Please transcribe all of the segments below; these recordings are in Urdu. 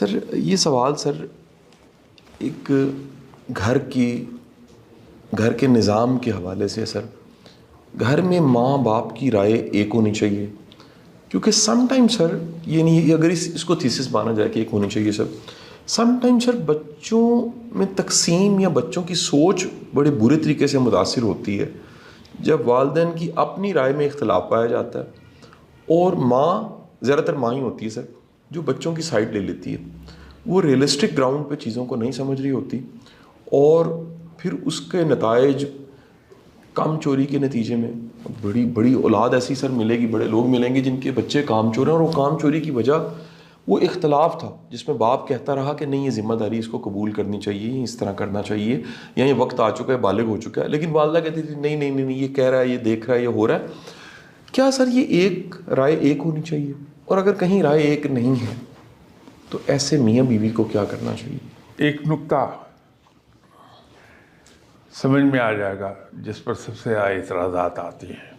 سر یہ سوال سر ایک گھر کے نظام کے حوالے سے سر، گھر میں ماں باپ کی رائے ایک ہونی چاہیے، کیونکہ سم ٹائم سر یہ نہیں، اگر اس کو تھیسس مانا جائے کہ ایک ہونی چاہیے سر، سم ٹائم سر بچوں میں تقسیم یا بچوں کی سوچ بڑے برے طریقے سے متاثر ہوتی ہے جب والدین کی اپنی رائے میں اختلاف پایا جاتا ہے اور ماں، زیادہ تر ماں ہی ہوتی ہے سر جو بچوں کی سائڈ لے لیتی ہے، وہ ریئلسٹک گراؤنڈ پہ چیزوں کو نہیں سمجھ رہی ہوتی، اور پھر اس کے نتائج کام چوری کے نتیجے میں بڑی بڑی اولاد ایسی سر ملے گی، بڑے لوگ ملیں گے جن کے بچے کام چور ہیں، اور وہ کام چوری کی وجہ وہ اختلاف تھا جس میں باپ کہتا رہا کہ نہیں یہ ذمہ داری اس کو قبول کرنی چاہیے، اس طرح کرنا چاہیے، یا یہ وقت آ چکا ہے، بالغ ہو چکا ہے، لیکن والدہ کہتی تھی نہیں نہیں نہیں یہ کہہ رہا ہے، یہ دیکھ رہا ہے، یہ ہو رہا ہے۔ کیا سر یہ ایک رائے ایک ہونی چاہیے؟ اور اگر کہیں رائے ایک نہیں ہے تو ایسے میاں بیوی کو کیا کرنا چاہیے؟ ایک نکتہ سمجھ میں آ جائے گا جس پر سب سے زیادہ اعتراضات آتے ہیں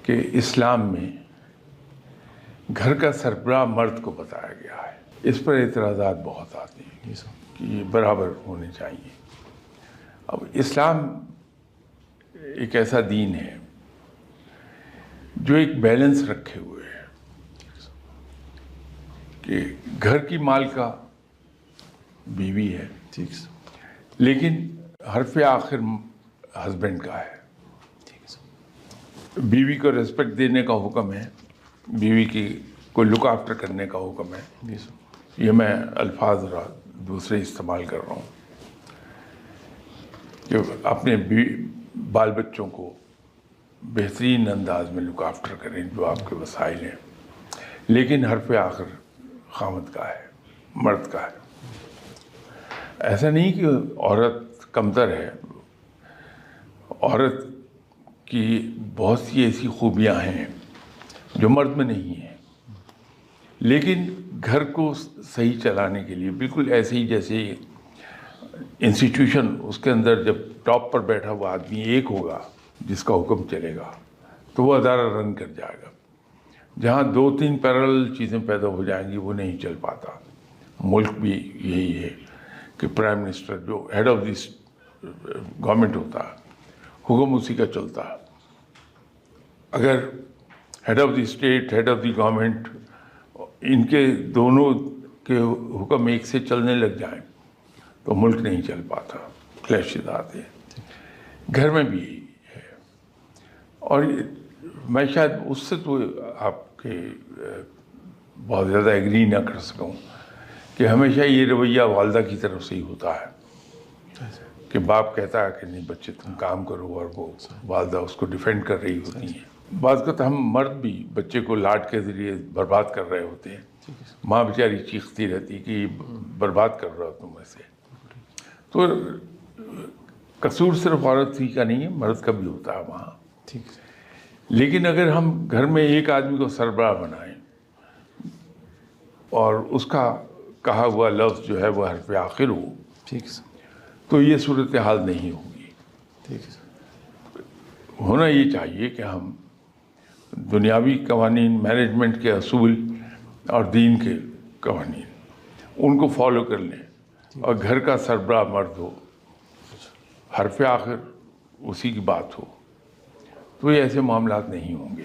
کہ اسلام میں گھر کا سربراہ مرد کو بتایا گیا ہے، اس پر اعتراضات بہت آتے ہیں کہ یہ برابر ہونے چاہیے۔ اب اسلام ایک ایسا دین ہے جو ایک بیلنس رکھے ہوئے ہے کہ گھر کی مالکہ بیوی ہے، ٹھیک ہے، لیکن حرف آخر ہسبینڈ کا ہے۔ بیوی کو ریسپیکٹ دینے کا حکم ہے، بیوی کی کو لک آفٹر کرنے کا حکم ہے۔ یہ میں الفاظ دوسرے استعمال کر رہا ہوں کہ اپنے بال بچوں کو بہترین انداز میں لک آفٹر کریں جو آپ کے وسائل ہیں، لیکن حرف آخر خاوند کا ہے، مرد کا ہے۔ ایسا نہیں کہ عورت کمتر ہے، عورت کی بہت سی ایسی خوبیاں ہیں جو مرد میں نہیں ہیں، لیکن گھر کو صحیح چلانے کے لیے بالکل ایسے ہی جیسے انسٹیٹیوشن، اس کے اندر جب ٹاپ پر بیٹھا ہوا آدمی ایک ہوگا جس کا حکم چلے گا تو وہ ادارہ رن کر جائے گا۔ جہاں دو تین پیرالل چیزیں پیدا ہو جائیں گی وہ نہیں چل پاتا۔ ملک بھی یہی ہے کہ پرائم منسٹر جو ہیڈ آف دی گورنمنٹ ہوتا ہے، حکم اسی کا چلتا ہے۔ اگر head of the state, head of the government, ان کے دونوں کے حکم ایک سے چلنے لگ جائیں تو ملک نہیں چل پاتا، کلیشز آتے ہیں۔ گھر میں بھی یہی ہے، اور میں شاید اس سے تو آپ کے بہت زیادہ ایگری نہ کر سکوں کہ ہمیشہ یہ رویہ والدہ کی طرف سے ہی ہوتا ہے کہ باپ کہتا ہے کہ نہیں بچے تم کام کرو، اور وہ والدہ اس کو ڈیفینڈ کر رہی ہوتی ہیں۔ بعض وقت ہم مرد بھی بچے کو لاڈ کے ذریعے برباد کر رہے ہوتے ہیں، ماں بیچاری چیختی رہتی کہ یہ برباد کر رہا ہو تم ایسے۔ تو قصور صرف عورت ہی کا نہیں ہے، مرد کا بھی ہوتا ہے وہاں۔ لیکن اگر ہم گھر میں ایک آدمی کو سربراہ بنائیں اور اس کا کہا ہوا لفظ جو ہے وہ حرف آخر ہو، تو یہ صورتحال نہیں ہوگی۔ ہونا یہ چاہیے کہ ہم دنیاوی قوانین، مینجمنٹ کے اصول اور دین کے قوانین ان کو فالو کر لیں، اور گھر کا سربراہ مرد ہو، حرف آخر اسی کی بات ہو، تو یہ ایسے معاملات نہیں ہوں گے۔